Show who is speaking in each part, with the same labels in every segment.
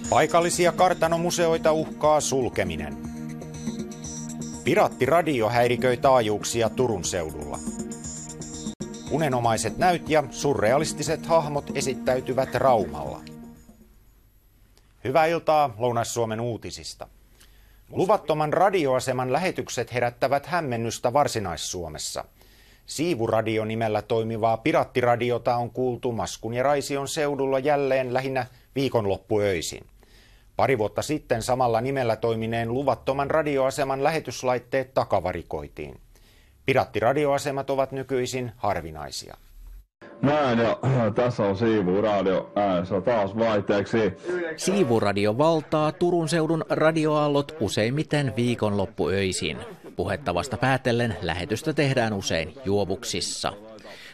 Speaker 1: Paikallisia kartanomuseoita uhkaa sulkeminen. Piraattiradio häiriköi taajuuksia Turun seudulla. Unenomaiset näyt ja surrealistiset hahmot esittäytyvät Raumalla. Hyvää iltaa Lounais-Suomen uutisista. Luvattoman radioaseman lähetykset herättävät hämmennystä Varsinais-Suomessa. Siivuradio nimellä toimivaa piraattiradiota on kuultu Maskun ja Raision seudulla jälleen lähinnä viikonloppuöisin. Pari vuotta sitten samalla nimellä toimineen luvattoman radioaseman lähetyslaitteet takavarikoitiin. Piraattiradioasemat ovat nykyisin harvinaisia.
Speaker 2: Näin ja tässä on Siivuradio äänessä taas vaihteeksi.
Speaker 3: Siivuradio valtaa Turun seudun radioaallot useimmiten viikonloppuöisin. Puhettavasta päätellen lähetystä tehdään usein juovuksissa.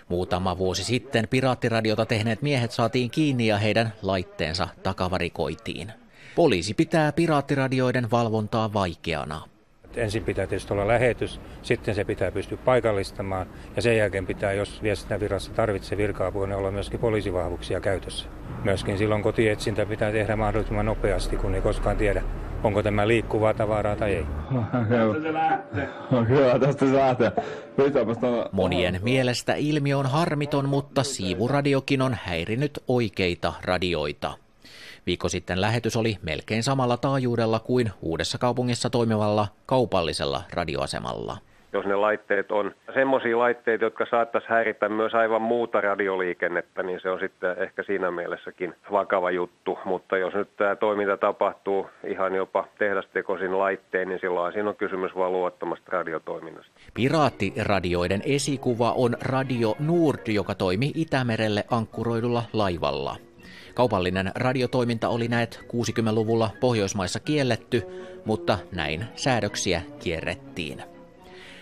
Speaker 3: Muutama vuosi sitten piraattiradiota tehneet miehet saatiin kiinni ja heidän laitteensa takavarikoitiin. Poliisi pitää piraattiradioiden valvontaa vaikeana.
Speaker 4: Ensin pitää tietysti olla lähetys, sitten se pitää pystyä paikallistamaan ja sen jälkeen pitää, jos viestintävirassa tarvitsee virka-apua, niin olla myöskin poliisivahvuuksia käytössä. Myöskin silloin kotietsintä pitää tehdä mahdollisimman nopeasti, kun ei koskaan tiedä, onko tämä liikkuvaa tavaraa tai ei.
Speaker 2: Kyllä, tästä se lähtee.
Speaker 3: Monien mielestä ilmiö on harmiton, mutta Siivuradiokin on häirinyt oikeita radioita. Viikko sitten lähetys oli melkein samalla taajuudella kuin Uudessakaupungissa toimivalla kaupallisella radioasemalla.
Speaker 5: Jos ne laitteet on semmoisia laitteita, jotka saattaisi häiritä myös aivan muuta radioliikennettä, niin se on sitten ehkä siinä mielessäkin vakava juttu. Mutta jos nyt tämä toiminta tapahtuu ihan jopa tehdastekoisin laittein, niin silloin siinä on kysymys vain luottamasta radiotoiminnasta.
Speaker 3: Piraattiradioiden esikuva on Radio Nord, joka toimi Itämerelle ankkuroidulla laivalla. Kaupallinen radiotoiminta oli näet 60-luvulla Pohjoismaissa kielletty, mutta näin säädöksiä kierrettiin.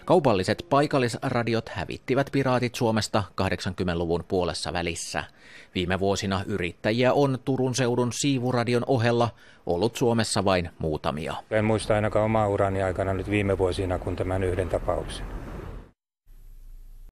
Speaker 3: Kaupalliset paikallisradiot hävittivät piraatit Suomesta 80-luvun puolessa välissä. Viime vuosina yrittäjiä on Turun seudun Siivuradion ohella ollut Suomessa vain muutamia.
Speaker 4: En muista ainakaan omaa urani aikana nyt viime vuosina kuin tämän yhden tapauksen.